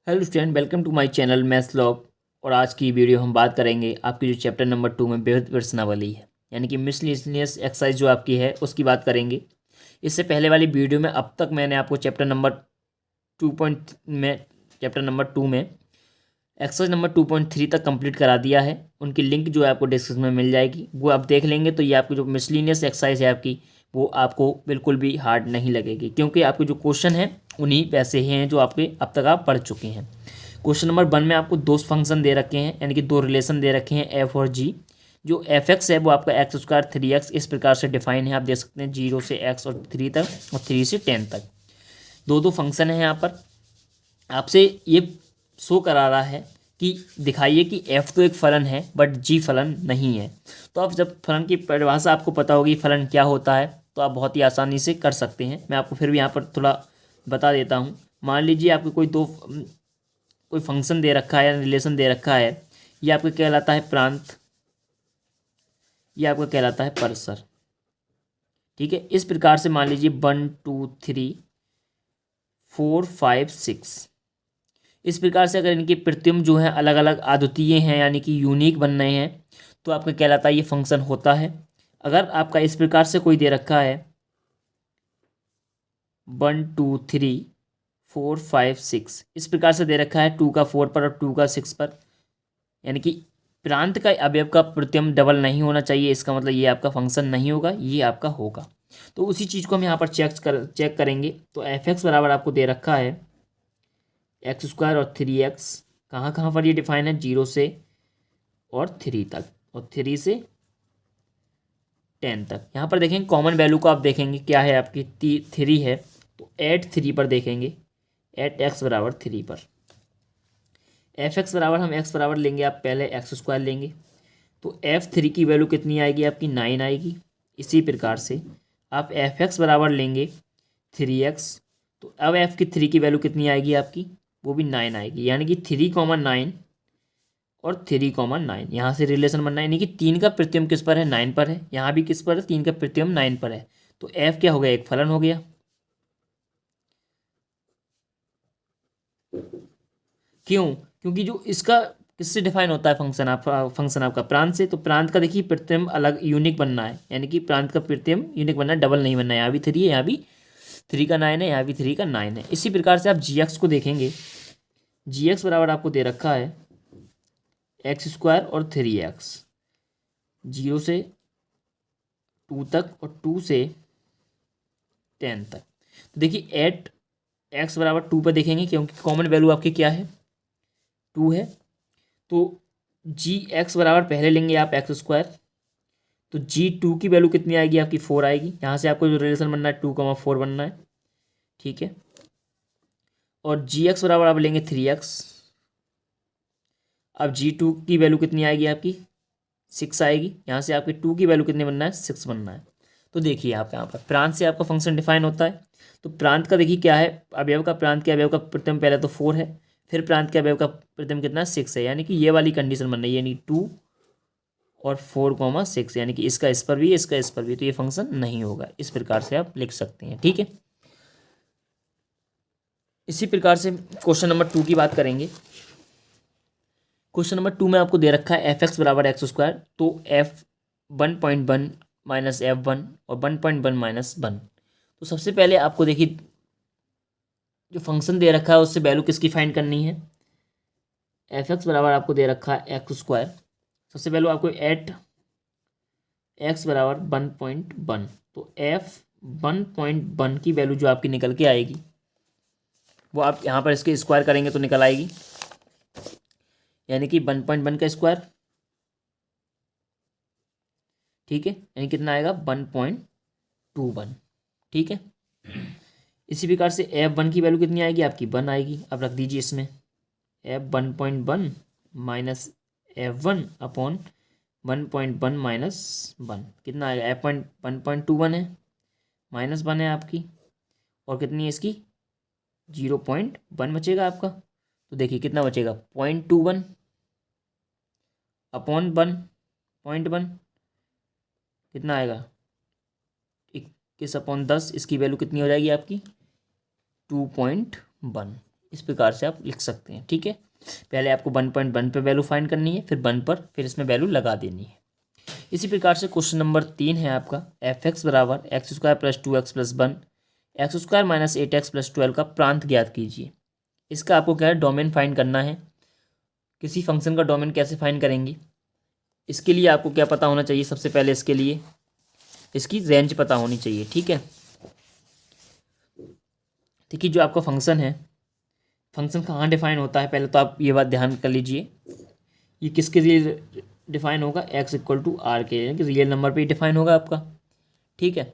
Hello student, welcome to my channel maths log. और आज की वीडियो हम बात करेंगे आपकी जो चैप्टर नंबर 2 में बेहद प्रश्नावली है, यानी कि मिसलिनियस एक्सरसाइज जो आपकी है उसकी बात करेंगे। इससे पहले वाली वीडियो में अब तक मैंने आपको चैप्टर नंबर 2 में एक्सरसाइज नंबर 2.3 तक कंप्लीट करा दिया है। उनकी लिंक जो है आपको डिस्क्रिप्शन में मिल जाएगी, वो आप देख लेंगे तो ये आपकी जो मिसलिनियस एक्सरसाइज है आपकी, वो आपको बिल्कुल भी हार्ड नहीं लगेगी, क्योंकि आपके जो क्वेश्चन हैं उन्हीं वैसे ही हैं जो आपके अब तक आप पढ़ चुके हैं। क्वेश्चन नंबर 1 में आपको दो फंक्शन दे रखे हैं, यानी कि दो रिलेशन दे रखे हैं, एफ और जी। जो एफ एक्स है वो आपका एक्स स्क्वायर 3x इस प्रकार से डिफाइन है, आप देख सकते हैं 0 से x और 3 तक और 3 से 10 तक दो फंक्शन है। यहाँ पर आपसे ये शो करा रहा है कि दिखाइए कि एफ तो एक फलन है बट जी फलन नहीं है। तो आप जब फलन की परिभाषा आपको पता होगी फलन क्या होता है, तो आप बहुत ही आसानी से कर सकते हैं। मैं आपको फिर भी यहाँ पर थोड़ा बता देता हूँ। मान लीजिए आपको कोई फंक्शन दे रखा है या रिलेशन दे रखा है, ये आपका कहलाता है प्रांत, ये आपका कहलाता है परसर। ठीक है, इस प्रकार से मान लीजिए 1 2 3 4 5 6 इस प्रकार से अगर इनके प्रतिबिंब जो है अलग अलग अद्वितीय हैं, यानी कि यूनिक बन रहे हैं, तो आपका कहलाता है ये फंक्शन होता है। अगर आपका इस प्रकार से कोई दे रखा है 1 2 3 4 5 6 इस प्रकार से दे रखा है 2 का 4 पर और 2 का 6 पर, यानी कि प्रांत का अवयव का प्रतिबिंब डबल नहीं होना चाहिए, इसका मतलब ये आपका फंक्शन नहीं होगा, ये आपका होगा। तो उसी चीज़ को हम यहाँ पर चेक करेंगे। तो एफ एक्स बराबर आपको दे रखा है एक्स स्क्वायर और 3x, कहाँ कहाँ पर ये डिफाइन है, 0 से और 3 तक और 3 से 10 तक। यहाँ पर देखेंगे कॉमन वैल्यू को आप देखेंगे क्या है, आपकी 3 है, तो एट 3 पर देखेंगे, एट एक्स बराबर 3 पर एफ एक्स बराबर हम एक्स बराबर लेंगे, आप पहले एक्स स्क्वायर लेंगे, तो एफ 3 की वैल्यू कितनी आएगी आपकी, 9 आएगी। इसी प्रकार से आप एफ एक्स बराबर लेंगे 3x, तो अब एफ की 3 की वैल्यू कितनी आएगी आपकी, वो भी 9 आएगी, यानी कि 3,9 और 3,9 यहाँ से रिलेशन बनना है, यानी कि 3 का प्रतिबिंब किस पर है, 9 पर है, यहाँ भी किस पर है, 3 का प्रतिबिंब 9 पर है। तो एफ क्या हो गया, एक फलन हो गया। क्यों? क्योंकि जो इसका किससे डिफाइन होता है फंक्शन आपका प्रांत से, तो प्रांत का देखिए प्रतिबिंब अलग यूनिक बनना है, यानी कि प्रांत का प्रतिबिंब यूनिक बनना है, डबल नहीं बनना है। यहाँ भी 3 है, यहाँ भी 3 का 9 है, यहाँ भी 3 का 9 है। इसी प्रकार से आप जी एक्स को देखेंगे, जी एक्स बराबर आपको दे रखा है एक्स स्क्वायर और 3x, 0 से 2 तक और 2 से 10 तक। तो देखिए एट एक्स बराबर 2 पर देखेंगे, क्योंकि कॉमन वैल्यू आपकी क्या है, 2 है। तो जी एक्स बराबर पहले लेंगे आप एक्स स्क्वायर, तो जी 2 की वैल्यू कितनी आएगी आपकी, 4 आएगी। यहाँ से आपको जो रिलेशन बनना है 2,4 बनना है, ठीक है। और जी एक्स बराबर आप लेंगे 3x, अब जी 2 की वैल्यू कितनी आएगी आपकी, 6 आएगी। यहाँ से आपकी 2 की वैल्यू कितनी बनना है, 6 बनना है। तो देखिए आप यहाँ पर प्रांत से आपका फंक्शन डिफाइन होता है। तो प्रांत का देखिए क्या है, अवयव का, प्रांत के अवयव का प्रतिबिंब पहले तो 4 है, फिर प्रांत के अवयव का प्रतिबिंब कितना, 6 है, यानी कि ये वाली कंडीशन बन रही है, यानी 2 और 4,6, यानी कि इसका इस पर भी, इसका इस पर भी, तो ये फंक्शन नहीं होगा। इस प्रकार से आप लिख सकते हैं, ठीक है। इसी प्रकार से क्वेश्चन नंबर 2 की बात करेंगे। क्वेश्चन नंबर 2 में आपको दे रखा है एफ एक्स बराबर एक्स स्क्वायर, तो एफ 1.1 माइनस एफ 1 और 1.1 माइनस 1। तो सबसे पहले आपको देखिए जो फंक्शन दे रखा है उससे वैल्यू किसकी फाइंड करनी है, एफ एक्स बराबर आपको दे रखा है एक्स स्क्वायर, सबसे पहले आपको एट एक्स बराबर 1.1, तो एफ 1.1 की वैल्यू जो आपकी निकल के आएगी, वो आप यहाँ पर इसके स्क्वायर करेंगे तो निकल आएगी, यानी कि 1.1 का स्क्वायर, ठीक है, यानी कितना आएगा 1.21, ठीक है। इसी प्रकार से एफ 1 की वैल्यू कितनी आएगी आपकी, 1 आएगी। अब रख दीजिए इसमें F 1.1 minus F 1 upon 1.1 minus 1 कितना आएगा, एफ 1.21 है, माइनस 1 है आपकी, और कितनी है इसकी 0.1 बचेगा आपका। तो देखिए कितना बचेगा, 0.21 अपॉन 1.1 कितना आएगा, 21 अपॉन 10, इसकी वैल्यू कितनी हो जाएगी आपकी 2.1। इस प्रकार से आप लिख सकते हैं। ठीक है, पहले आपको 1.1 पे वैल्यू फाइंड करनी है, फिर 1 पर, फिर इसमें वैल्यू लगा देनी है। इसी प्रकार से क्वेश्चन नंबर 3 है आपका, f(x) बराबर x² + 2x + 1 x² - 8x + 12 का प्रांत ज्ञात कीजिए। इसका आपको क्या है, डोमेन फाइंड करना है। किसी फंक्शन का डोमेन कैसे फाइंड करेंगे, इसके लिए आपको क्या पता होना चाहिए, सबसे पहले इसके लिए इसकी रेंज पता होनी चाहिए। ठीक है, देखिए जो आपका फंक्शन है, फंक्शन कहाँ डिफाइन होता है, पहले तो आप ये बात ध्यान कर लीजिए, ये किसके लिए डिफाइन होगा, x = r के, यानी कि रियल नंबर पे ही डिफाइन होगा आपका। ठीक है,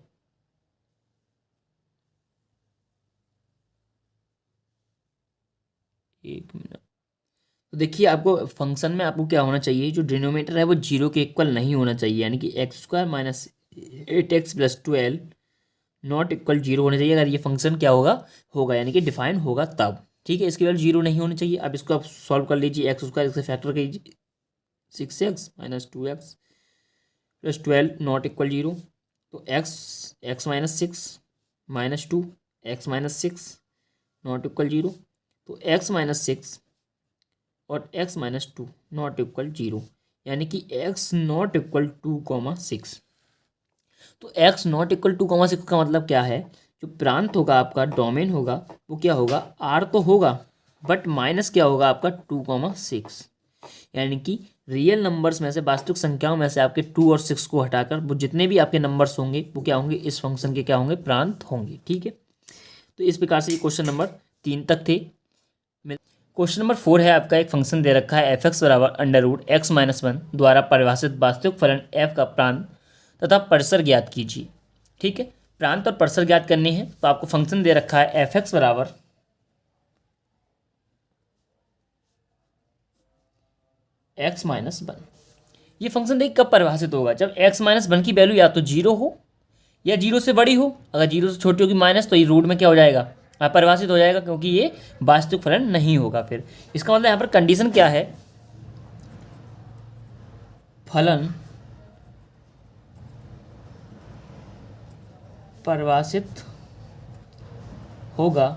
एक मिनट। तो देखिए आपको फंक्शन में आपको क्या होना चाहिए, जो डिनोमिनेटर है वो 0 के इक्वल नहीं होना चाहिए, यानी कि x² - 8x + 12 नॉट इक्वल 0 होना चाहिए। अगर ये फंक्शन क्या होगा, होगा यानी कि डिफाइन होगा तब। ठीक है, इसकी वैल्यू 0 नहीं होनी चाहिए। अब इसको आप सॉल्व कर लीजिए, x² इससे फैक्टर कीजिए, 6x - 2x + 12 नॉट इक्वल 0। तो x - 6 - 2 x - 6 नॉट इक्वल 0। तो x - 6 और x - 2 नॉट इक्वल 0, यानी कि x नॉट इक्वल 2,6। तो x नॉट इक्वल 2,6 का मतलब क्या है, जो प्रांत होगा आपका, डोमेन होगा, वो क्या होगा, r तो होगा, बट माइनस क्या होगा आपका 2,6, यानी कि रियल नंबर्स में से, वास्तविक संख्याओं में से आपके 2 और 6 को हटाकर वो जितने भी आपके नंबर्स होंगे वो क्या होंगे, इस फंक्शन के क्या होंगे, प्रांत होंगे। ठीक है, तो इस प्रकार से ये क्वेश्चन नंबर 3 तक थे। क्वेश्चन नंबर 4 है आपका, एक फंक्शन दे रखा है f(x) बराबर √x - 1 द्वारा परिभाषित वास्तविक फलन f का प्रांत तथा परिसर ज्ञात कीजिए। ठीक है, प्रांत और परिसर ज्ञात करनी है, तो आपको फंक्शन दे रखा है f(x) बराबर x - 1। ये फंक्शन देखिए कब परिभाषित होगा, जब x - 1 की वैल्यू या तो 0 हो या 0 से बड़ी हो। अगर 0 से छोटी होगी माइनस, तो ये रूट में क्या हो जाएगा, अपरिभाषित हो जाएगा, क्योंकि ये वास्तविक फलन नहीं होगा। फिर इसका मतलब यहाँ पर कंडीशन क्या है, फलन परिभाषित होगा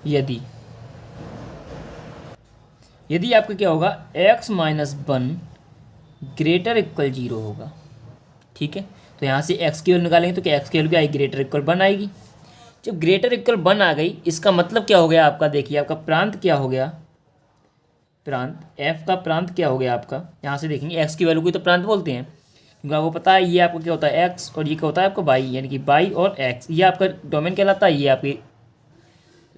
यदि आपका क्या होगा, x - 1 ग्रेटर इक्वल 0 होगा। ठीक है, तो यहाँ से x की वैल्यू निकालेंगे, तो क्या x की वैल्यू क्या आएगी, ग्रेटर इक्वल 1 आएगी। जब ग्रेटर इक्वल 1 आ गई, इसका मतलब क्या हो गया आपका, देखिए आपका प्रांत क्या हो गया, प्रांत f का प्रांत क्या हो गया आपका, यहाँ से देखेंगे x की वैल्यू को तो प्रांत बोलते हैं, क्योंकि आपको पता है ये आपका क्या होता है x, और ये क्या होता है आपका y, यानी कि y और x, ये आपका डोमेन कहलाता है, ये आपकी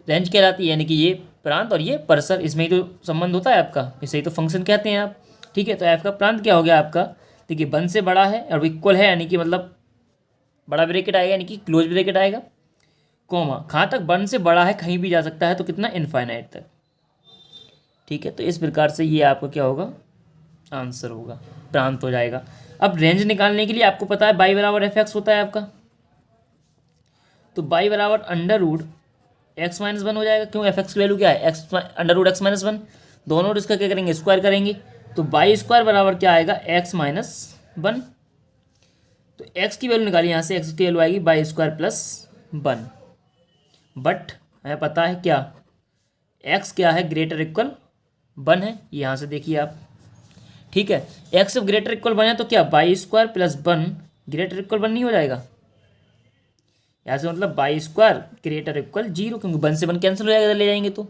रेंज कहलाती है, यानी कि ये प्रांत और ये परिसर, इसमें ही तो संबंध होता है आपका, इसे ही तो फंक्शन कहते हैं आप। ठीक है, तो f का प्रांत क्या हो गया आपका, देखिए 1 से बड़ा है और इक्वल है, यानी कि मतलब बड़ा ब्रैकेट आएगा, यानी कि क्लोज ब्रैकेट आएगा, कॉमा, कहाँ तक 1 से बड़ा है, कहीं भी जा सकता है, तो कितना, इनफाइनाइट तक। ठीक है, तो इस प्रकार से ये आपका क्या होगा, आंसर होगा, प्रांत हो जाएगा। अब रेंज निकालने के लिए आपको पता है y बराबर f(x) होता है आपका, तो y बराबर √x - 1 हो जाएगा। क्यों, f(x) की वैल्यू क्या है, √x - 1, दोनों इसका क्या करेंगे, स्क्वायर करेंगे, तो y² बराबर क्या आएगा, x - 1। तो x की वैल्यू निकाली, यहाँ से x की वैल्यू आएगी y² + 1, बट हमें पता है क्या, x क्या है, ग्रेटर इक्वल 1 है, यहाँ से देखिए आप। ठीक है, x ग्रेटर इक्वल 1 है, तो क्या y² + 1 ग्रेटर इक्वल 1 नहीं हो जाएगा, यहाँ से मतलब y² ग्रेटर इक्वल 0, क्योंकि 1 से 1 कैंसिल हो जाएगा, ले जाएंगे तो।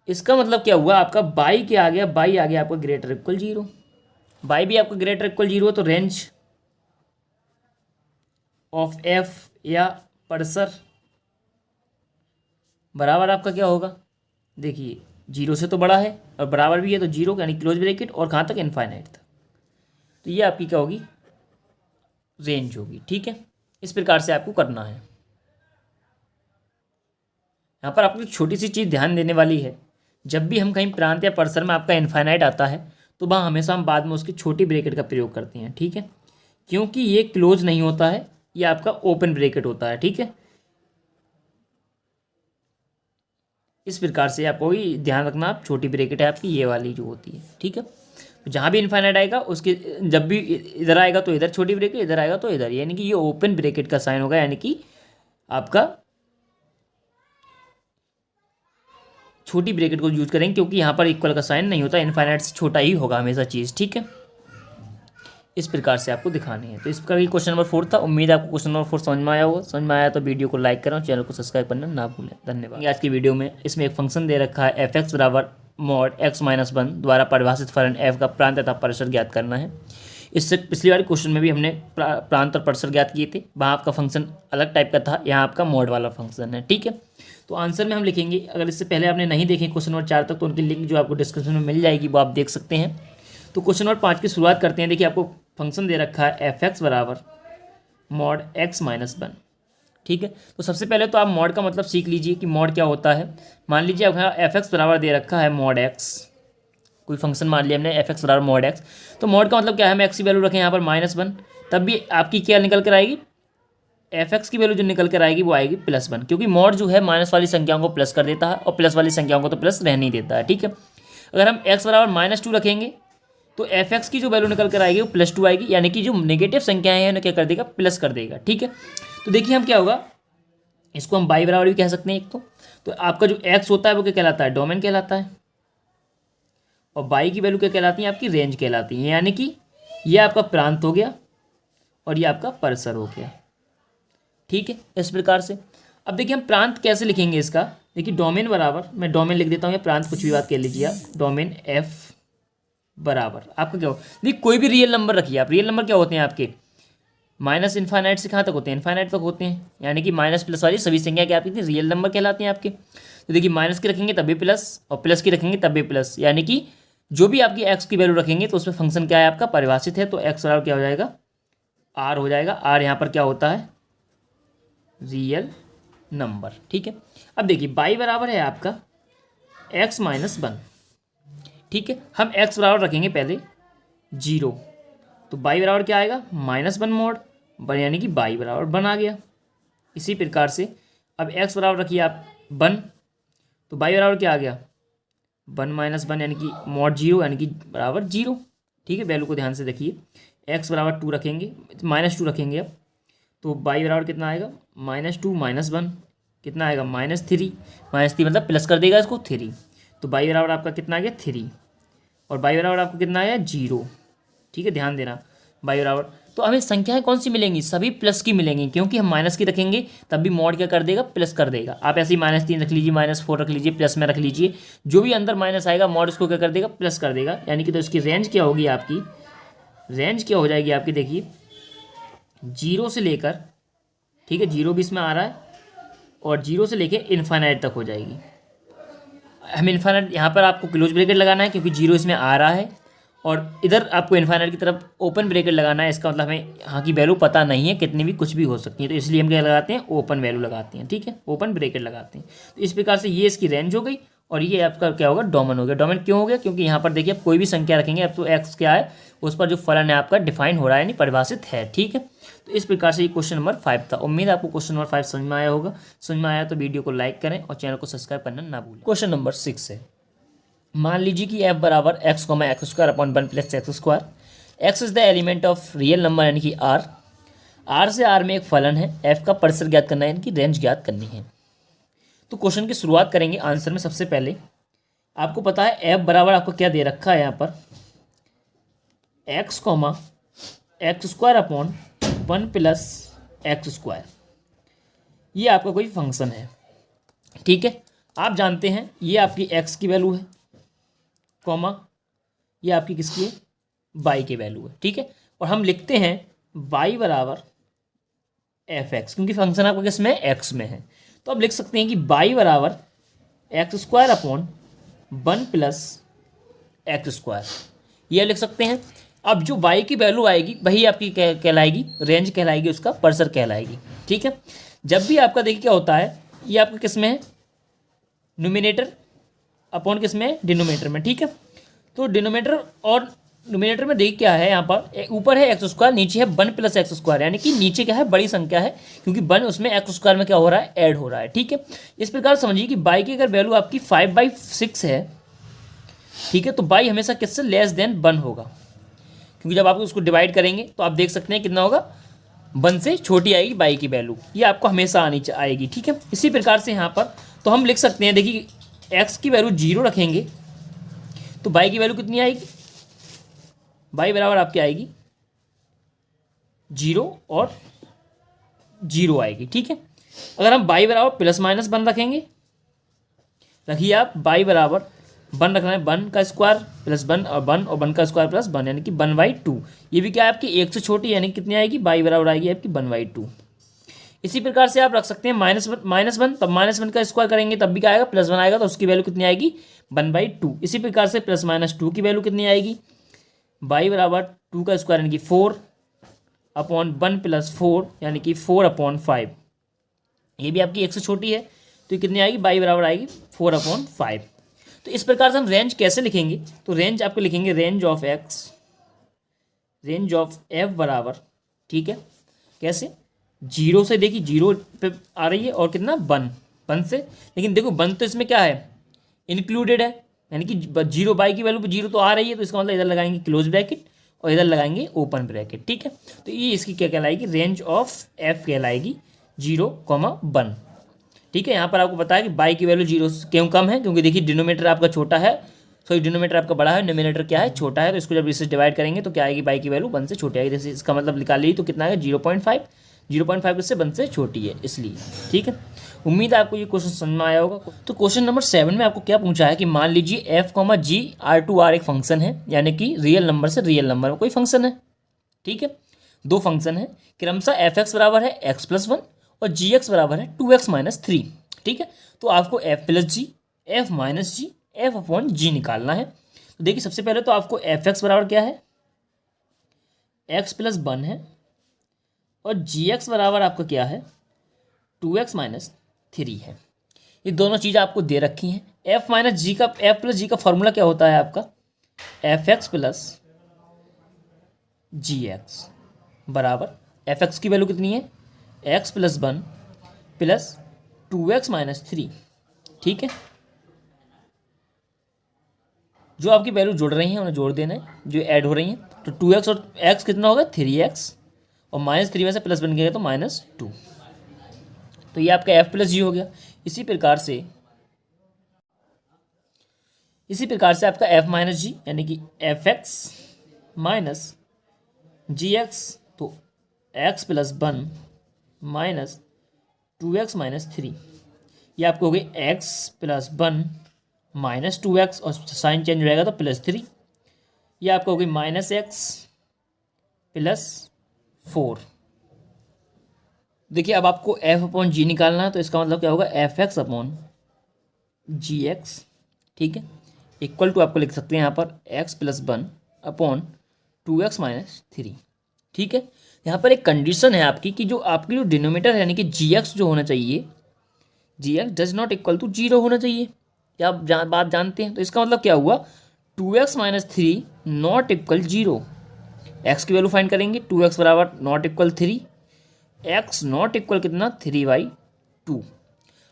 इसका मतलब क्या हुआ आपका, y क्या आ गया, y आ गया आपका ग्रेटर इक्वल 0, y भी आपका ग्रेटर इक्वल 0, तो रेंज ऑफ f या परिसर बराबर आपका क्या होगा, देखिए 0 से तो बड़ा है और बराबर भी है, तो 0 यानी क्लोज ब्रैकेट, और कहाँ तक, इनफाइनाइट तक। तो ये आपकी क्या होगी, रेंज होगी। ठीक है, इस प्रकार से आपको करना है। यहाँ पर आपको एक छोटी सी चीज़ ध्यान देने वाली है, जब भी हम कहीं प्रांत या परिसर में आपका इनफाइनाइट आता है, तो वहाँ हमेशा हम बाद में उसकी छोटी ब्रैकेट का प्रयोग करते हैं। ठीक है, क्योंकि ये क्लोज नहीं होता है, ये आपका ओपन ब्रैकेट होता है। ठीक है, इस प्रकार से आपको भी ध्यान रखना, आप छोटी ब्रैकेट है आपकी ये वाली जो होती है। ठीक है, तो जहाँ भी इनफाइनाइट आएगा उसके, जब भी इधर आएगा तो इधर छोटी ब्रैकेट, इधर आएगा तो इधर, यानी कि ये ओपन ब्रैकेट का साइन होगा, यानी कि आपका छोटी ब्रैकेट को यूज करेंगे, क्योंकि यहाँ पर इक्वल का साइन नहीं होता, इनफाइनाइट से छोटा ही होगा हमेशा चीज़, ठीक है। इस प्रकार से आपको दिखाने हैं। तो इस प्रकार की क्वेश्चन नंबर 4 था। उम्मीद है आपको क्वेश्चन नंबर 4 समझ में आया होगा। समझ में आया तो वीडियो को लाइक करें और चैनल को सब्सक्राइब करना ना भूलें। धन्यवाद। आज की वीडियो में इसमें एक फंक्शन दे रखा है f(x) बराबर मॉड x-1 द्वारा परिभाषित फलन f का प्रांत तथा परिसर ज्ञात करना है। इससे पिछली बार क्वेश्चन में भी हमने प्रांत और परिसर ज्ञात किए थे, वहाँ आपका फंक्शन अलग टाइप का था, यहाँ आपका मॉड वाला फंक्शन है, ठीक है। तो आंसर में हम लिखेंगे, अगर इससे पहले आपने नहीं देखे क्वेश्चन नंबर 4 तक तो उनकी लिंक जो आपको डिस्क्रिप्शन में मिल जाएगी, वो आप देख सकते हैं। तो क्वेश्चन नंबर 5 की शुरुआत करते हैं। देखिए आपको फंक्शन दे रखा है f(x) बराबर मॉड x-1, ठीक है। तो सबसे पहले तो आप मॉड का मतलब सीख लीजिए कि मॉड क्या होता है। मान लीजिए अब यहाँ f(x) बराबर दे रखा है मॉड x, कोई फंक्शन मान लिया हमने f(x) बराबर मॉड x। तो मॉड का मतलब क्या है, हम x की वैल्यू रखें यहाँ पर -1, तब भी आपकी क्या निकल कर आएगी, f(x) की वैल्यू जो निकल कर आएगी वो आएगी +1, क्योंकि मॉड जो है माइनस वाली संख्याओं को प्लस कर देता है और प्लस वाली संख्याओं को तो प्लस रहने ही देता है, ठीक है। अगर हम x बराबर -2 रखेंगे तो f(x) की जो वैल्यू निकल कर आएगी वो +2 आएगी, यानी कि जो नेगेटिव संख्याएं हैं उन्हें क्या कर देगा, प्लस कर देगा, ठीक है। तो देखिए हम क्या होगा, इसको हम y बराबर भी कह सकते हैं एक तो आपका जो x होता है वो क्या कहलाता है, डोमेन कहलाता है, और y की वैल्यू क्या कहलाती है, आपकी रेंज कहलाती है, यानी कि ये आपका प्रांत हो गया और ये आपका परिसर हो गया, ठीक है। इस प्रकार से अब देखिए हम प्रांत कैसे लिखेंगे इसका। देखिए डोमेन बराबर, मैं डोमेन लिख देता हूँ या प्रांत कुछ भी बात कह लीजिए आप, डोमेन f बराबर आपका क्या हो, देखिए कोई भी रियल नंबर रखिए आप। रियल नंबर क्या होते हैं आपके, माइनस इन्फाइनाइट से कहाँ तक होते हैं, इन्फाइनाइट तक होते हैं, यानी कि माइनस प्लस वाली सभी संख्या क्या आपकी रियल नंबर कहलाती हैं आपके। तो देखिए माइनस की रखेंगे तब भी प्लस और प्लस की रखेंगे तब भी प्लस, यानी कि जो भी आपकी x की वैल्यू रखेंगे तो उसमें फंक्शन क्या है आपका परिभाषित है, तो x बराबर क्या हो जाएगा, r हो जाएगा। r यहाँ पर क्या होता है, रियल नंबर, ठीक है। अब देखिए y बराबर है आपका x-1, ठीक है। हम x बराबर रखेंगे पहले 0, तो y बराबर क्या आएगा, -1 मॉड, यानी कि y बराबर 1 आ गया। इसी प्रकार से अब x बराबर रखिए आप 1, तो y बराबर क्या आ गया, 1 - 1 यानी कि मॉड 0, यानी कि बराबर 0, ठीक है। वैल्यू को ध्यान से देखिए, x बराबर 2 रखेंगे, -2 रखेंगे अब, तो y बराबर कितना आएगा, -2 - 1 कितना आएगा, -3, -3 मतलब प्लस कर देगा इसको 3, तो y बराबर आपका कितना आ गया 3, और y बराबर आपको कितना आया 0, ठीक है। ध्यान देना y बराबर, तो हमें संख्याएं कौन सी मिलेंगी, सभी प्लस की मिलेंगी, क्योंकि हम माइनस की रखेंगे तब भी मॉड क्या कर देगा, प्लस कर देगा। आप ऐसे ही -3 रख लीजिए, -4 रख लीजिए, प्लस में रख लीजिए, जो भी अंदर माइनस आएगा मॉड उसको क्या कर देगा, प्लस कर देगा, यानी कि तो इसकी रेंज क्या होगी, आपकी रेंज क्या हो जाएगी आपकी, देखिए 0 से लेकर, ठीक है, 0 भी इसमें आ रहा है, और 0 से लेकर इन्फाइनाइट तक हो जाएगी। हम इन्फाइनाइट यहाँ पर आपको क्लोज ब्रैकेट लगाना है, क्योंकि 0 इसमें आ रहा है, और इधर आपको इन्फाइनाइट की तरफ ओपन ब्रैकेट लगाना है। इसका मतलब हमें यहाँ की वैल्यू पता नहीं है, कितनी भी कुछ भी हो सकती है, तो इसलिए हम क्या लगाते हैं, ओपन वैल्यू लगाते हैं, ठीक है, ओपन ब्रैकेट लगाते हैं। तो इस प्रकार से ये इसकी रेंज हो गई, और ये आपका क्या होगा, डोमेन हो गया। डोमेन क्यों हो गया, क्योंकि यहाँ पर देखिए आप कोई भी संख्या रखेंगे, अब तो x क्या है उस पर जो फलन है आपका डिफाइन हो रहा है, यानी परिभाषित है, ठीक है। तो इस प्रकार से ये क्वेश्चन नंबर 5 था। उम्मीद है आपको क्वेश्चन नंबर 5 समझ में आया होगा। समझ में आया तो वीडियो को लाइक करें और चैनल को सब्सक्राइब करना ना भूलें। क्वेश्चन नंबर 6 है, मान लीजिए कि f बराबर x, x² upon 1 + x², x is the element of real number, यानी कि r, r से r में एक फलन है, f का परिसर ज्ञात करना है, यानी कि रेंज ज्ञात करनी है। तो क्वेश्चन की शुरुआत करेंगे आंसर में। सबसे पहले आपको पता है f बराबर आपको क्या दे रखा है यहाँ पर, x, x² अपॉन 1 + x², ये आपका कोई फंक्शन है, ठीक है। आप जानते हैं ये आपकी x की वैल्यू है, कॉमा ये आपकी किसकी है, y की वैल्यू है, ठीक है। और हम लिखते हैं y बराबर f(x), क्योंकि फंक्शन आपका किस में है, x में है, तो आप लिख सकते हैं कि y बराबर x² अपॉन 1 + x², ये लिख सकते हैं। अब जो y की वैल्यू आएगी वही आपकी कहलाएगी रेंज, कहलाएगी उसका परिसर कहलाएगी, ठीक है। जब भी आपका देखिए क्या होता है, ये आपका किस में है, न्यूमिनेटर अपॉन किस में, डिनोमिनेटर में, ठीक है। तो डिनोमिनेटर और न्यूमिनेटर में देखिए क्या है, यहाँ पर ऊपर है x², नीचे है 1 + x², यानी कि नीचे क्या है, बड़ी संख्या है, क्योंकि 1 उसमें x² में क्या हो रहा है, ऐड हो रहा है, ठीक है। इस प्रकार समझिए कि y की अगर वैल्यू आपकी 5/6 है, ठीक है, तो y हमेशा किससे लेस देन 1 होगा, क्योंकि जब आप उसको डिवाइड करेंगे तो आप देख सकते हैं कितना होगा, 1 से छोटी आएगी y की वैल्यू, ये आपको हमेशा आएगी, ठीक है। इसी प्रकार से यहाँ पर तो हम लिख सकते हैं, देखिए एक्स की वैल्यू 0 रखेंगे तो बाई की वैल्यू कितनी आएगी, बाई बराबर आपकी आएगी 0 और 0 आएगी। ठीक है, अगर हम बाई बराबर प्लस माइनस 1 रखेंगे, रखिए आप बाई बराबर 1 रखना है, 1 का स्क्वायर प्लस 1 और 1 और 1 का स्क्वायर प्लस 1 यानी कि 1/2। ये भी क्या है आपकी 1 से छोटी यानी कितनी आएगी, बाई बराबर आएगी आपकी 1/2। इसी प्रकार से आप रख सकते हैं -1, तब -1 का स्क्वायर करेंगे तब भी क्या आएगा, +1 आएगा, तो उसकी वैल्यू कितनी आएगी 1/2। इसी प्रकार से +-2 की वैल्यू कितनी आएगी, बाई बराबर 2 का स्क्वायर यानी कि 4/1 + 4 यानी कि 4/5। ये भी आपकी 1 से छोटी है तो ये कितनी आएगी, बाई बराबर आएगी 4/5। तो इस प्रकार से हम रेंज कैसे लिखेंगे, तो रेंज आपको लिखेंगे रेंज ऑफ एफ बराबर, ठीक है, कैसे, 0 से, देखिए 0 पे आ रही है और कितना 1 से, लेकिन देखो 1 तो इसमें क्या है, इंक्लूडेड है, यानी कि 0 बाई की वैल्यू पे 0 तो आ रही है, तो इसका मतलब इधर लगाएंगे क्लोज ब्रैकेट और इधर लगाएंगे ओपन ब्रैकेट। ठीक है, तो ये इसकी क्या कहलाएगी, रेंज ऑफ एफ कहलाएगी 0,1। ठीक है, यहाँ पर आपको पता है कि बाई की वैल्यू 0 क्यों कम है, क्योंकि देखिए डिनोमीटर आपका छोटा है, सॉरी डिनोमीटर आपका बड़ा है, डिनोमिनेटर क्या है, छोटा है, तो इसको जब इससे डिवाइड करेंगे तो क्या आएगी, बाई की वैल्यू 1 से छोटी आएगी। जैसे इसका मतलब निकाल ली तो कितना आएगा 0.5, 0.5 इससे 1 से छोटी है इसलिए। ठीक है, उम्मीद है आपको ये क्वेश्चन समझ में आया होगा। तो क्वेश्चन नंबर 7 में आपको क्या पूछा है कि मान लीजिए एफ जी R2R एक फंक्शन है, यानी कि रियल नंबर से रियल नंबर में कोई फंक्शन है। ठीक है, दो फंक्शन है, क्रमशः एफ बराबर है x+1 और जी बराबर है 2x-3। ठीक है, तो आपको f+g, f-g, f/g निकालना है। तो देखिए सबसे पहले तो आपको एफ बराबर क्या है, x+1 है और जी बराबर आपका क्या है 2x-3 है। ये दोनों चीज़ आपको दे रखी हैं। f+g का फॉर्मूला क्या होता है आपका, fx + gx बराबर fx की वैल्यू कितनी है x+1 + 2x-3। ठीक है, जो आपकी वैल्यू जुड़ रही हैं उन्हें जोड़ देना है, जो ऐड हो रही हैं, तो 2x और x कितना होगा 3x और -3 में से प्लस बन गया तो -2। तो ये आपका f+g हो गया। इसी प्रकार से आपका f-g यानी कि fx - gx, तो x+1 - 2x-3, ये आपको हो गई x+1 - 2x और साइन चेंज हो जाएगा तो +3, ये आपको हो गई -x + 4। देखिए अब आपको f/g निकालना है, तो इसका मतलब क्या होगा fx/gx। ठीक है, इक्वल टू आपको लिख सकते हैं यहाँ पर x+1 / 2x-3। ठीक है, यहाँ पर एक कंडीशन है आपकी कि जो आपकी जो डिनोमीटर है यानी कि gx जो होना चाहिए, gx does not equal to 0 होना चाहिए। क्या आप बात जानते हैं? तो इसका मतलब क्या हुआ 2x-3 नॉट इक्वल 0। x की वैल्यू फाइंड करेंगे, 2x बराबर not equal 3, x not equal कितना 3/2।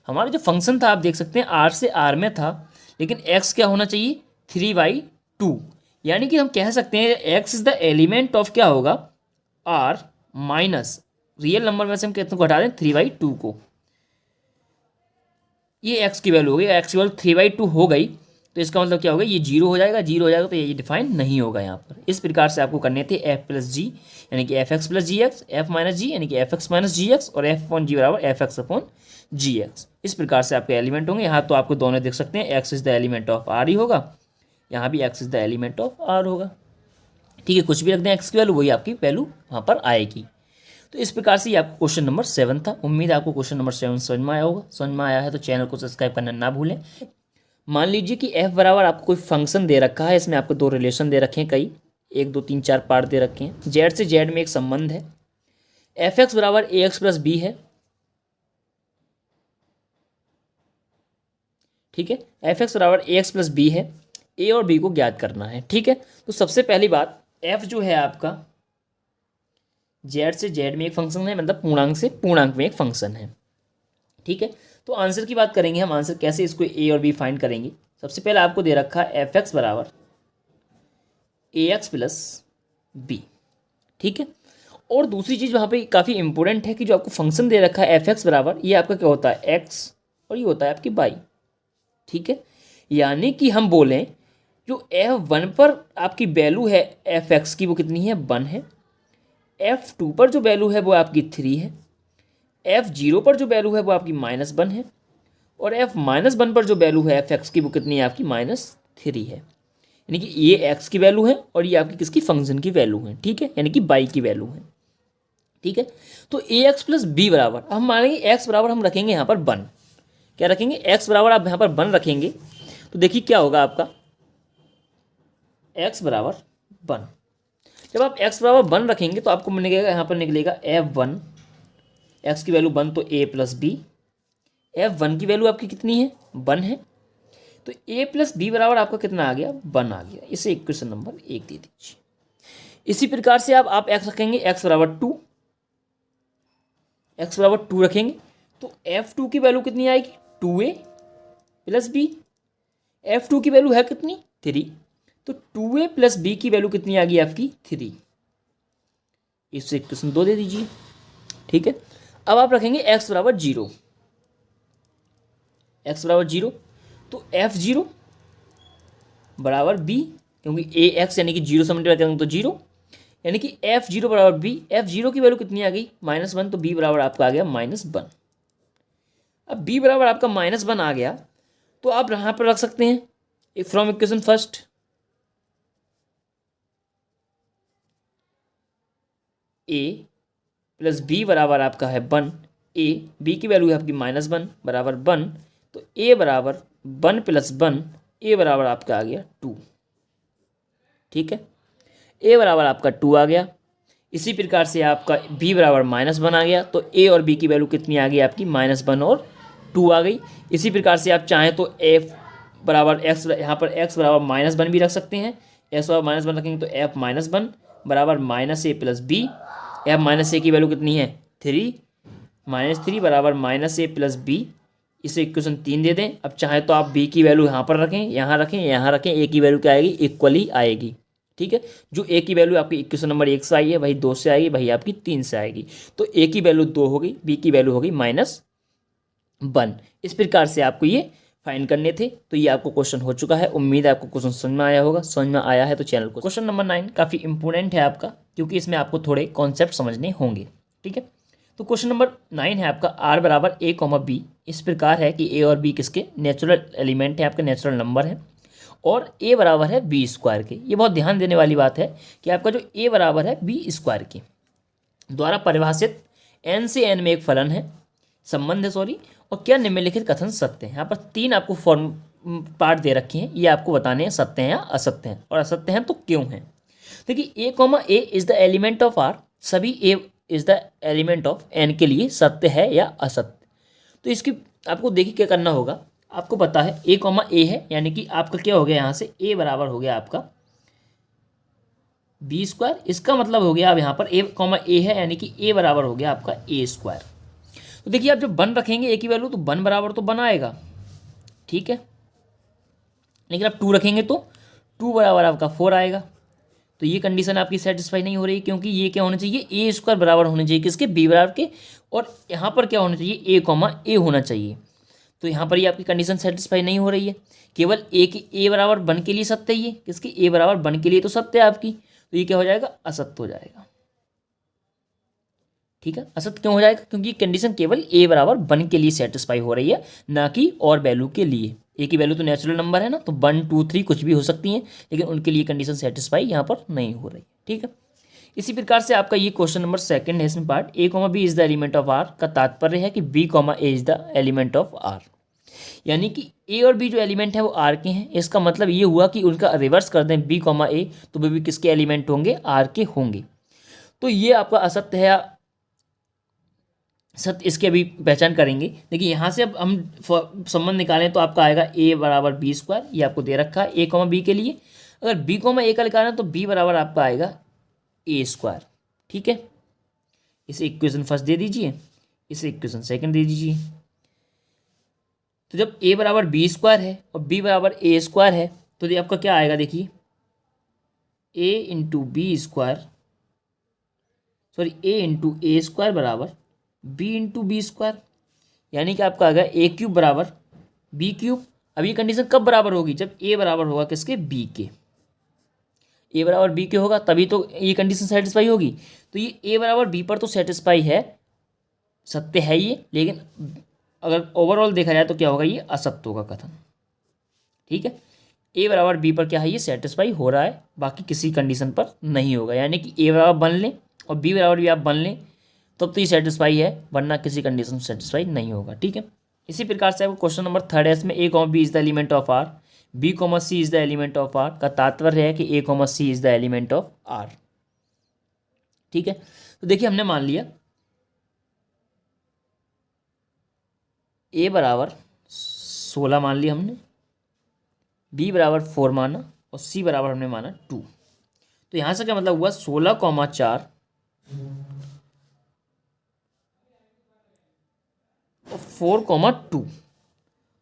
हमारा जो फंक्शन था आप देख सकते हैं r से r में था, लेकिन x क्या होना चाहिए 3/2, यानी कि हम कह सकते हैं x is the element of क्या होगा r माइनस रियल नंबर में से हम कितने को हटा दें 3/2 को। ये x की वैल्यू हो गई, x की वैल्यू 3/2 हो गई, तो इसका मतलब क्या होगा ये 0 हो जाएगा, 0 हो जाएगा तो ये डिफाइन नहीं होगा यहाँ पर। इस प्रकार से आपको करने थे f+g यानी कि fx + gx, f-g यानी कि fx - gx और f/g बराबर fx/gx। इस प्रकार से आपके एलिमेंट होंगे। यहाँ तो आपको दोनों देख सकते हैं, x is the element of r ही होगा, यहाँ भी x is the element of r होगा। ठीक है, कुछ भी रख दें x की वैल्यू, वही आपकी वैल्यू वहाँ पर आएगी। तो इस प्रकार से ये आपको क्वेश्चन नंबर 7 था। उम्मीद है आपको क्वेश्चन नंबर 7 समझ में आया होगा। समझ में आया है तो चैनल को सब्सक्राइब करना ना भूलें। मान लीजिए कि f बराबर आपको कोई फंक्शन दे रखा है, इसमें आपको दो रिलेशन दे रखे हैं, कई 1 2 3 4 पार्ट दे रखे हैं। z से z में एक संबंध है, fx बराबर ax + b है। ठीक है, fx बराबर ax + b है, a और b को ज्ञात करना है। ठीक है, तो सबसे पहली बात f जो है आपका z से z में एक फंक्शन है, मतलब पूर्णांक से पूर्णांक में एक फंक्शन है। ठीक है, तो आंसर की बात करेंगे हम, आंसर कैसे इसको a और b फाइंड करेंगे। सबसे पहले आपको दे रखा है fx बराबर ax + b। ठीक है, और दूसरी चीज़ वहाँ पे काफ़ी इंपॉर्टेंट है कि जो आपको फंक्शन दे रखा है fx बराबर, ये आपका क्या होता है x और ये होता है आपकी y। ठीक है, यानी कि हम बोलें जो F1 पर आपकी वैल्यू है Fx की वो कितनी है, 1 है। F2 पर जो वैल्यू है वो आपकी 3 है। F0 पर जो वैल्यू है वो आपकी -1 है। और F-1 पर जो वैल्यू है Fx की वो कितनी है आपकी -3 है। यानी कि ये x की वैल्यू है और ये आपकी किसकी फंक्शन की वैल्यू है, ठीक है, यानी कि y की वैल्यू है, ठीक है। तो ax प्लस बी बराबर, अब हम मानेंगे x बराबर हम रखेंगे यहाँ पर 1। क्या रखेंगे, x बराबर आप यहाँ पर 1 रखेंगे तो देखिए क्या होगा आपका x बराबर 1। जब आप x बराबर 1 रखेंगे तो आपको निकलेगा यहाँ पर निकलेगा F1, x की वैल्यू 1 तो a प्लस बी। F1 की वैल्यू आपकी कितनी है, 1 है, तो a प्लस बी बराबर आपका कितना आ गया, 1 आ गया। इसे इक्वेशन नंबर 1 दे दीजिए। इसी प्रकार से आप x रखेंगे, x बराबर 2, x बराबर 2 रखेंगे तो F2 की वैल्यू कितनी आएगी, 2a प्लस बी। F2 की वैल्यू है कितनी, 3, तो 2a प्लस बी की वैल्यू कितनी आ गई आपकी 3। इससे इक्वेशन 2 दे दीजिए, ठीक है। अब आप रखेंगे x बराबर 0, x बराबर 0 तो F0 बराबर b, क्योंकि ax यानी कि 0 से मल्टीप्लाई करेंगे तो 0, यानी कि F0 बराबर b। F0 की वैल्यू कितनी आ गई, -1, तो b बराबर आपका आ गया -1। अब b बराबर आपका -1 आ गया तो आप यहाँ पर रख सकते हैं from equation first, a plus B बराबर आपका है 1, a b की वैल्यू है आपकी -1 बराबर 1, तो a बराबर 1 प्लस 1, a बराबर आपका आ गया 2, ठीक है। a बराबर आपका 2 आ गया। इसी प्रकार से आपका b बराबर -1 आ गया, तो a और b की वैल्यू कितनी आ गई आपकी -1 और 2 आ गई। इसी प्रकार से आप चाहें तो f बराबर x, यहाँ पर x बराबर -1 भी रख सकते हैं। x बराबर -1 रखेंगे तो f -1 बराबर -a plus B. f -a की वैल्यू कितनी है 3, -3 बराबर -a प्लस बी। इसे इक्वेशन 3 दे दें। अब चाहे तो आप b की वैल्यू यहाँ पर रखें, यहाँ रखें, यहाँ रखें, a की वैल्यू क्या आएगी, इक्वली आएगी, ठीक है। जो a की वैल्यू आपकी इक्वेशन नंबर 1 से आई है वही 2 से आएगी, वही आपकी 3 से आएगी। तो a की वैल्यू 2 हो गई, b की वैल्यू हो गई -1। इस प्रकार से आपको ये फाइंड करने थे। तो ये आपको क्वेश्चन हो चुका है। उम्मीद है आपको क्वेश्चन समझ में आया होगा। समझ में आया है तो चैनल को, क्वेश्चन नंबर 9 काफ़ी इंपॉर्टेंट है आपका, क्योंकि इसमें आपको थोड़े कॉन्सेप्ट समझने होंगे, ठीक है। तो क्वेश्चन नंबर 9 है आपका, r बराबर a, b। इस प्रकार है कि a और b किसके नेचुरल एलिमेंट है, आपके नेचुरल नंबर है, और a बराबर है b स्क्वायर के। ये बहुत ध्यान देने वाली बात है कि आपका जो a बराबर है b स्क्वायर के द्वारा परिभाषित n से n में एक फलन है, संबंध है, सॉरी, और क्या निम्नलिखित कथन सत्य है। यहाँ पर 3 आपको फॉर्म पार्ट दे रखे हैं, ये आपको बताने हैं सत्य हैं या असत्य हैं, और असत्य हैं तो क्यों हैं। देखिए a, is the element of r, सभी a is the element of n के लिए सत्य है या असत्य। तो इसकी आपको देखिए क्या करना होगा। आपको पता है a, है, यानी कि आपका क्या हो गया, यहाँ से a बराबर हो गया आपका b स्क्वायर। इसका मतलब हो गया अब यहाँ पर a, है, यानी कि a बराबर हो गया आपका a स्क्वायर। तो देखिए आप जब 1 रखेंगे a की वैल्यू तो 1 बराबर तो 1 आएगा, ठीक है। लेकिन आप 2 रखेंगे तो 2 बराबर आपका 4 आएगा। तो ये कंडीशन आपकी सेटिस्फाई नहीं हो रही, क्योंकि ये क्या होना चाहिए, a स्क्वायर बराबर होना चाहिए किसके, b बराबर के, और यहाँ पर क्या होना चाहिए, a होना चाहिए। तो यहाँ पर ये आपकी कंडीशन सेटिस्फाई नहीं हो रही है। केवल a बराबर 1 के लिए सत्य है, ये किसकी, a बराबर 1 के लिए तो सत्य है आपकी, तो ये क्या हो जाएगा, असत्य हो जाएगा, ठीक है। असत्य क्यों हो जाएगा, क्योंकि कंडीशन केवल a बराबर 1 के लिए सेटिस्फाई हो रही है, ना कि और वैल्यू के लिए। a की वैल्यू तो नेचुरल नंबर है ना, तो 1, 2, 3 कुछ भी हो सकती हैं, लेकिन उनके लिए कंडीशन सेटिस्फाई यहाँ पर नहीं हो रही, ठीक है। इसी प्रकार से आपका ये क्वेश्चन नंबर 2 है इसमें part, a, b is the element of r का तात्पर्य है कि b, a is the element of r, यानी कि a और b जो एलिमेंट है वो r के हैं। इसका मतलब ये हुआ कि उनका रिवर्स कर दें b, a, तो वे भी किसके एलिमेंट होंगे, r के होंगे। तो ये आपका असत्य है या सत्य, इसकी अभी पहचान करेंगे। देखिए यहाँ से अब हम संबंध निकालें तो आपका आएगा a बराबर b स्क्वायर, ये आपको दे रखा है a, b के लिए। अगर b, a का निकालें तो b बराबर आपका आएगा a स्क्वायर, ठीक है। इसे इक्वेशन फर्स्ट दे दीजिए, इसे इक्वेशन सेकंड दे दीजिए। तो जब a बराबर b स्क्वायर है और b बराबर a स्क्वायर है तो ये आपका क्या आएगा, देखिए a into B square, sorry a into a square बराबर b इंटू बी स्क्वायर, यानी कि आपका आ गया a क्यूब बराबर b क्यूब। अब ये कंडीशन कब बराबर होगी, जब ए बराबर होगा किसके, बी के। ए बराबर बी के होगा तभी तो ये कंडीशन सेटिस्फाई होगी। तो ये ए बराबर बी पर तो सेटिस्फाई है, सत्य है ये, लेकिन अगर ओवरऑल देखा जाए तो क्या होगा, ये असत्य होगा कथन। ठीक है, ए बराबर बी पर क्या है, ये सेटिस्फाई हो रहा है, बाकी किसी कंडीशन पर नहीं होगा। यानी कि ए बराबर बन लें और बी बराबर भी आप बन लें तब तो ये सेटिस्फाई है, वरना किसी कंडीशन सेटिस्फाई नहीं होगा। ठीक है, इसी प्रकार से आपको क्वेश्चन नंबर 3 है, इसमें A comma B is the element of R, B comma C is the element of R का तात्पर्य है कि A comma C is the element of R. ठीक है, तो देखिए हमने मान लिया ए बराबर 16 मान लिया हमने, बी बराबर 4 माना और सी बराबर हमने माना 2। तो यहां से क्या मतलब हुआ, 16,4 और 4,2।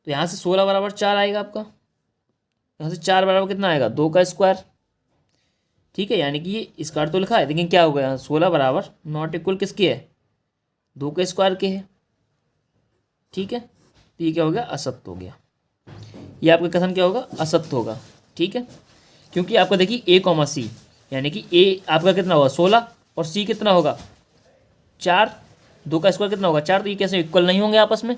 तो यहाँ से 16 बराबर 4 आएगा आपका, यहाँ से 4 बराबर कितना आएगा, 2 का स्क्वायर। ठीक है, यानी कि ये स्क्वायर तो लिखा है लेकिन क्या होगा, यहाँ 16 बराबर नॉट इक्वल किसके है, 2 के स्क्वायर के है। ठीक है, तो ये क्या हो गया, असत्य हो गया, ये आपका कथन क्या होगा, असत्य होगा। ठीक है, क्योंकि आपका देखिए ए कॉमा सी, यानी कि ए आपका कितना होगा 16 और सी कितना होगा 4, 2 का स्क्वायर कितना होगा 4, तो ये कैसे इक्वल नहीं होंगे आपस में।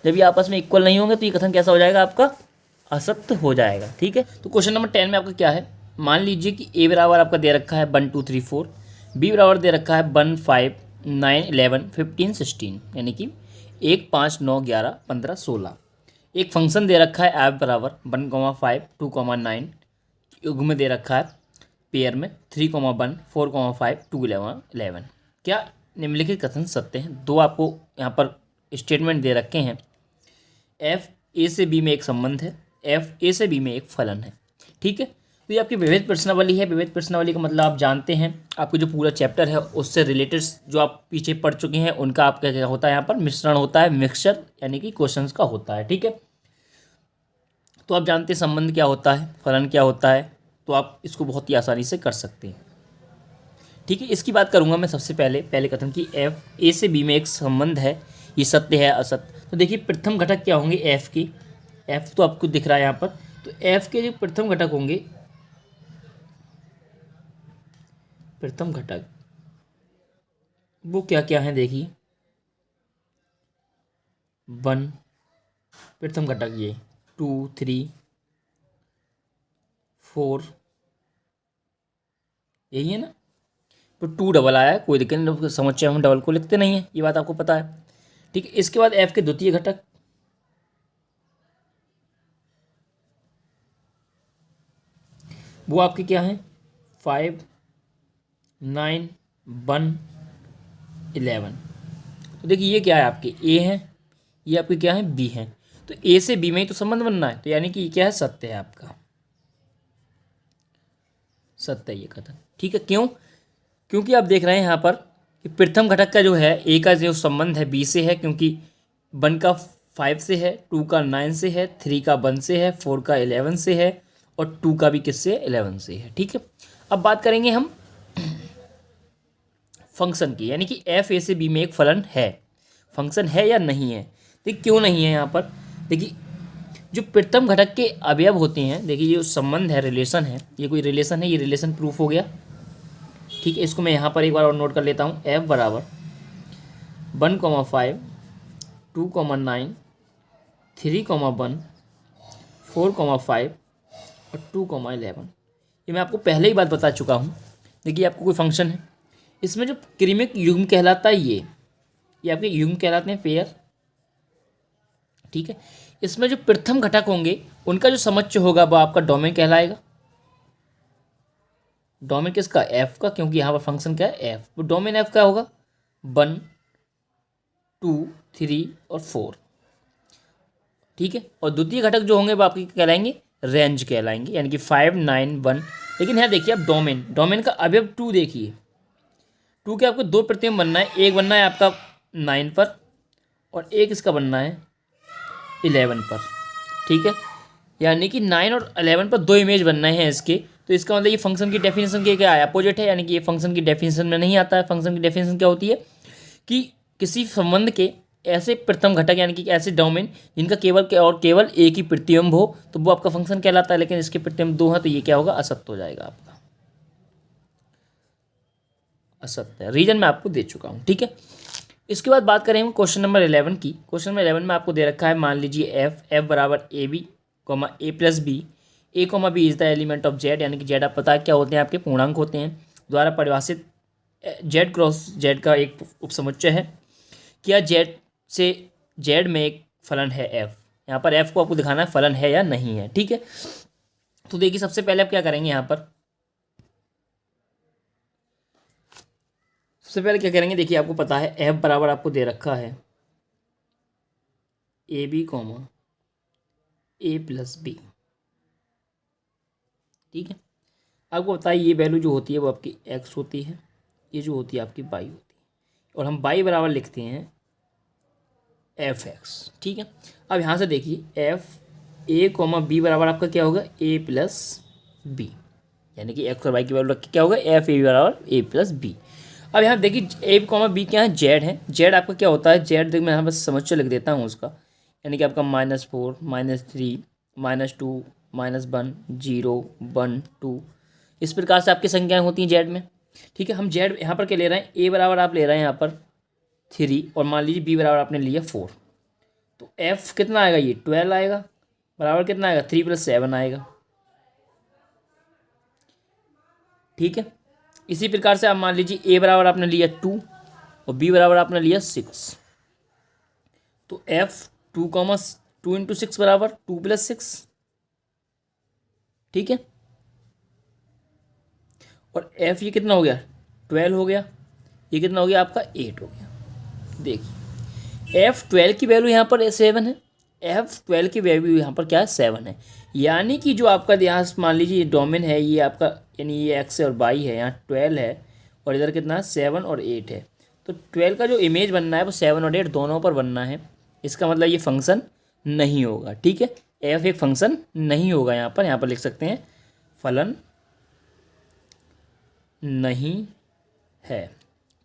जब ये आपस में इक्वल नहीं होंगे तो ये कथन कैसा हो जाएगा, आपका असत्य हो जाएगा। ठीक है, तो क्वेश्चन नंबर 10 में आपका क्या है, मान लीजिए कि ए बराबर आपका दे रखा है 1 2 3 4, बी बराबर दे रखा है 1 5 9 11 15 16, यानी कि 1 5 9 11 15 16। एक फंक्शन दे रखा है एफ बराबर 1,5 2,9, युग्म में दे रखा है पेयर में 3,1 4,5 2,11। क्या निम्नलिखित कथन सत्य हैं। दो आपको यहाँ पर स्टेटमेंट दे रखे हैं, एफ ए से बी में एक संबंध है, एफ ए से बी में एक फलन है। ठीक है, तो ये आपकी विविध प्रश्नावली है। विविध प्रश्नावली का मतलब आप जानते हैं, आपको जो पूरा चैप्टर है उससे रिलेटेड जो आप पीछे पढ़ चुके हैं उनका आपका क्या होता है, यहाँ पर मिश्रण होता है, मिक्सचर यानी कि क्वेश्चंस का होता है। ठीक है, तो आप जानते हैं संबंध क्या होता है, फलन क्या होता है, तो आप इसको बहुत ही आसानी से कर सकते हैं। ठीक है, इसकी बात करूंगा मैं सबसे पहले कथन की एफ ए से बी में एक संबंध है, ये सत्य है असत्य। तो देखिए प्रथम घटक क्या होंगे एफ की, एफ तो आपको दिख रहा है यहाँ पर, तो एफ के जो प्रथम घटक होंगे, प्रथम घटक वो क्या क्या है देखिए, 1 प्रथम घटक, ये 2 3 4 यही है ना, तो 2 डबल आया है, कोई दिक्कत नहीं, समझते हम डबल को लिखते नहीं है, ये बात आपको पता है। ठीक है, इसके बाद एफ के द्वितीय घटक, वो आपके क्या हैं 5 9 1 11। तो देखिए ये क्या है आपके ए हैं, ये आपके क्या है बी हैं, तो ए से बी में ही तो संबंध बनना है, तो यानी कि ये क्या है सत्य है, आपका सत्य है ये कथन। ठीक है, क्यों, क्योंकि आप देख रहे हैं यहाँ पर कि प्रथम घटक का जो है ए का जो संबंध है बी से है, क्योंकि 1 का 5 से है, 2 का 9 से है, 3 का 1 से है, 4 का 11 से है और 2 का भी किससे 11 से है। ठीक है, अब बात करेंगे हम फंक्शन की, यानी कि एफ ए से बी में एक फलन है, फंक्शन है या नहीं है। देखिए क्यों नहीं है, यहाँ पर देखिए जो प्रथम घटक के अवयव होते हैं, देखिए ये संबंध है, रिलेशन है, ये कोई रिलेशन है, ये रिलेशन प्रूफ हो गया। ठीक है, इसको मैं यहाँ पर एक बार और नोट कर लेता हूँ, एफ बराबर 1,5 2,9 3,1 4,5 और 2,11। ये मैं आपको पहले ही बात बता चुका हूँ। देखिए आपको कोई फंक्शन है, इसमें जो क्रमिक युग्म कहलाता है ये आपके युग्म कहलाते हैं, पेयर। ठीक है, इसमें जो प्रथम घटक होंगे उनका जो समुच्चय होगा वो आपका डोमेन कहलाएगा। डोमेन किसका, एफ का, क्योंकि यहाँ पर फंक्शन क्या है एफ, वो डोमेन एफ का होगा 1 2 3 और 4। ठीक है, और द्वितीय घटक जो होंगे वो आपके कहलाएंगे रेंज कहलाएंगे, यानी कि 5 9 1। लेकिन यहाँ देखिए आप डोमेन का अवयव 2 देखिए, 2 के आपको 2 प्रतिबिंब बनना है, एक बनना है आपका 9 पर और एक इसका बनना है 11 पर। ठीक है, यानी कि 9 और 11 पर 2 इमेज बनना है इसके, तो इसका मतलब ये फंक्शन की डेफिनेशन के क्या है, अपोजिट है, यानी कि ये फंक्शन की डेफिनेशन में नहीं आता है। फंक्शन की डेफिनेशन क्या होती है कि किसी संबंध के ऐसे प्रथम घटक यानी कि ऐसे डोमेन जिनका केवल एक ही प्रतिबिंब हो तो वो आपका फंक्शन कहलाता है, लेकिन इसके प्रतिबिंब दो हैं तो ये क्या होगा, असत्य हो जाएगा आपका, असत्य है। रीजन मैं आपको दे चुका हूँ, ठीक है। इसके बाद बात करेंगे क्वेश्चन नंबर 11 की। क्वेश्चन नंबर 11 में आपको दे रखा है, मान लीजिए एफ बराबर A B comma A plus B, A comma B is the element of Z, यानी कि जेड आप पता है क्या होते हैं, आपके पूर्णांक होते हैं, द्वारा परिभाषित जेड क्रॉस जेड का एक उपसमुच्चय है। क्या जेड से जेड में एक फलन है एफ, यहाँ पर एफ को आपको दिखाना है फलन है या नहीं है, ठीक है। तो देखिए सबसे पहले आप क्या करेंगे, यहाँ पर सबसे पहले क्या करेंगे, देखिए आपको पता है एफ बराबर आपको दे रखा है A B comma A plus B, ठीक है। आपको पता है ये वैल्यू जो होती है वो आपकी एक्स होती है, ये जो होती है आपकी वाई होती है, और हम वाई बराबर लिखते हैं एफ एक्स, ठीक है। अब यहाँ से देखिए एफ ए कॉमा बी बराबर आपका क्या होगा, ए प्लस बी, यानी कि एक्स और वाई की वैल्यू रख के क्या होगा, एफ ए बराबर ए प्लस बी। अब यहाँ देखिए ए कॉमा बी क्या है, जेड है। जेड आपका क्या होता है, जेड देख मैं यहाँ बस समझ लिख देता हूँ उसका, यानी कि आपका -4 -3 -2 -1 0 1 2, इस प्रकार से आपकी संख्याएं होती हैं जेड में, ठीक है। हम जेड यहाँ पर क्या ले रहे हैं, ए बराबर आप ले रहे हैं यहाँ पर 3, और मान लीजिए बी बराबर आपने लिया 4, तो एफ कितना आएगा, ये 12 आएगा, बराबर कितना आएगा, 3 + 7 आएगा, ठीक है। इसी प्रकार से आप मान लीजिए ए बराबर आपने लिया 2 और बी बराबर आपने लिया 6, तो एफ 2 × 6 बराबर 2 + 6, ठीक है। और एफ ये कितना हो गया, 12 हो गया, ये कितना हो गया आपका 8 हो गया। देखिए एफ 12 की वैल्यू यहाँ पर 7 है, एफ 12 की वैल्यू यहाँ पर क्या है, 7 है, यानी कि जो आपका यहाँ मान लीजिए ये डोमेन है, ये आपका यानी ये एक्स और वाई है, यहाँ 12 है और इधर कितना है 7 और 8 है, तो 12 का जो इमेज बनना है वो 7 और 8 दोनों पर बनना है, इसका मतलब ये फंक्शन नहीं होगा, ठीक है। एफ एक फंक्शन नहीं होगा, यहाँ पर लिख सकते हैं फलन नहीं है,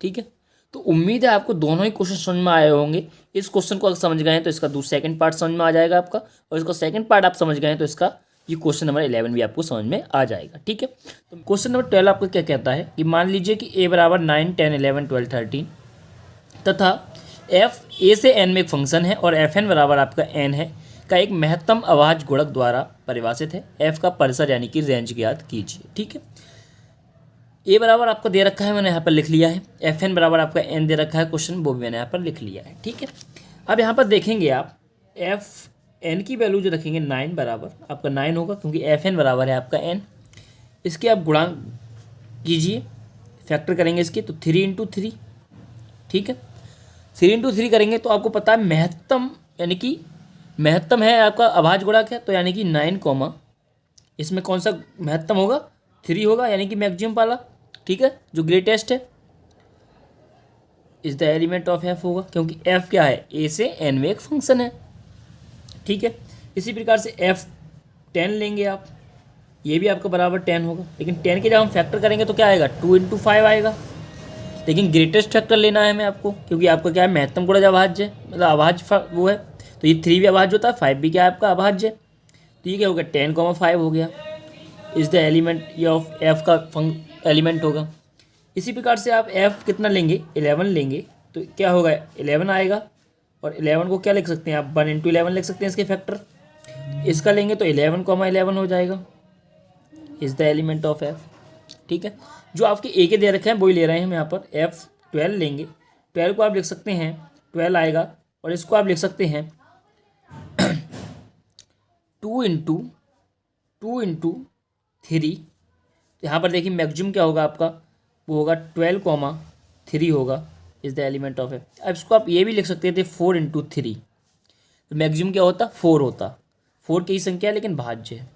ठीक है। तो उम्मीद है आपको दोनों ही क्वेश्चन समझ में आए होंगे। इस क्वेश्चन को अगर समझ गए हैं तो इसका सेकंड पार्ट समझ में आ जाएगा आपका, और इसका सेकंड पार्ट आप समझ गए हैं तो इसका ये क्वेश्चन नंबर 11 भी आपको समझ में आ जाएगा, ठीक है। तो क्वेश्चन नंबर 12 आपको क्या कहता है कि मान लीजिए कि ए बराबर 9 10 11 12 13 तथा एफ ए से एन में एक फंक्शन है और एफ एन बराबर आपका एन है का एक महत्तम अभाज्य गुणक द्वारा परिभाषित है, एफ का परिसर यानी कि रेंज ज्ञात कीजिए, ठीक है। ए बराबर आपको दे रखा है, मैंने यहाँ पर लिख लिया है, एफ एन बराबर आपका एन दे रखा है क्वेश्चन, वो भी मैंने यहाँ पर लिख लिया है, ठीक है। अब यहाँ पर देखेंगे आप एफ एन की वैल्यू जो रखेंगे 9 बराबर आपका 9 होगा, क्योंकि एफ एन बराबर है आपका एन, इसके आप गुणांक कीजिए, फैक्टर करेंगे इसके, तो 3 × 3, ठीक है। 3 × 3 करेंगे तो आपको पता है महत्तम, यानी कि महत्तम है आपका अभाज्य गुणक है, तो यानी कि 9, इसमें कौन सा महत्तम होगा, 3 होगा, यानी कि मैक्सिमम वाला, ठीक है, जो ग्रेटेस्ट है, is the element of F होगा, क्योंकि एफ क्या है, ए से एन में एक फंक्शन है, ठीक है। इसी प्रकार से एफ 10 लेंगे आप, ये भी आपका बराबर 10 होगा, लेकिन 10 के जब हम फैक्टर करेंगे तो क्या आएगा, 2 × 5 आएगा, लेकिन ग्रेटेस्ट फैक्टर लेना है हमें आपको, क्योंकि आपका क्या है महत्तम गुणज अभाज्य है, मतलब अभाज्य वो है, तो ये 3 भी अभाज्य होता है, 5 भी क्या है आपका अभाज्य है, तो ये क्या हो गया 10, 5 हो गया, इज द एलिमेंट, ये ऑफ एफ का एलिमेंट होगा। इसी प्रकार से आप एफ कितना लेंगे, 11 लेंगे, तो क्या होगा 11 आएगा, और 11 को क्या लिख सकते हैं आप, 1 × 11 लिख सकते हैं इसके फैक्टर, इसका लेंगे तो 11, हो जाएगा, is the element of F, ठीक है। जो आपके ए के दे रखे हैं वही ले रहे हैं हम यहाँ पर, एफ 12 लेंगे, 12 को आप लिख सकते हैं 12 आएगा, और इसको आप लिख सकते हैं 2 × 3, यहाँ पर देखिए मैक्सिमम क्या होगा आपका, वो होगा 12, 3 होगा, is the element of F. अब इसको आप ये भी लिख सकते थे 4 × 3, तो मैक्सिमम क्या होता, 4 होता, 4 की ही संख्या है लेकिन भाज्य है,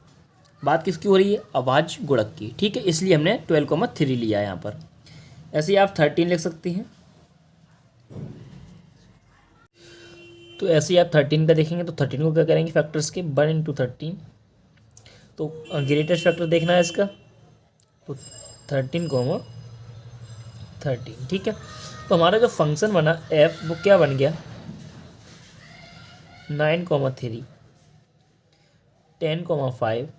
बात किसकी हो रही है, अभाज्य गुणक की, ठीक है, इसलिए हमने 12, 3 लिया यहाँ पर। ऐसे ही आप 13 लिख सकते हैं, तो ऐसे ही आप 13 का देखेंगे तो 13 को क्या करेंगे फैक्टर्स के 1 × 13, तो ग्रेटेस्ट फैक्टर देखना है इसका, तो 13, 13, ठीक है। तो हमारा जो फंक्शन बना एफ वो क्या बन गया, 9,3, 10,5,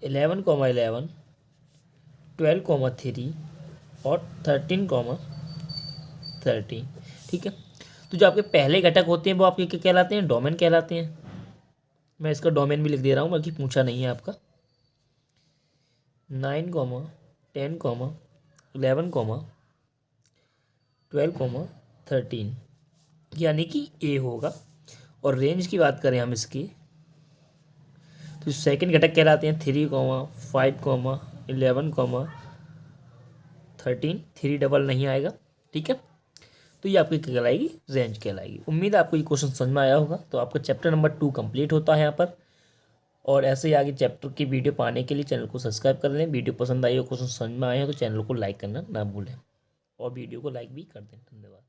11,11, 12,3 और 13,13। ठीक है, तो जो आपके पहले घटक होते हैं वो आपके क्या कहलाते हैं, डोमेन कहलाते हैं। मैं इसका डोमेन भी लिख दे रहा हूँ, बल्कि पूछा नहीं है आपका। 9, 10, 11, 12, 13 यानी कि ए होगा। और रेंज की बात करें हम इसकी, तो सेकंड घटक कहलाते हैं 3, 5, 11, 13। 3 डबल नहीं आएगा। ठीक है, तो ये आपकी क्या कहलाएगी, रेंज कहलाएगी। उम्मीद है आपको ये क्वेश्चन समझ में आया होगा। तो आपका चैप्टर नंबर 2 कंप्लीट होता है यहाँ पर। और ऐसे ही आगे चैप्टर की वीडियो पाने के लिए चैनल को सब्सक्राइब कर लें। वीडियो पसंद आई हो, क्वेश्चन समझ में आए हो तो चैनल को लाइक करना ना भूलें और वीडियो को लाइक भी कर दें। धन्यवाद।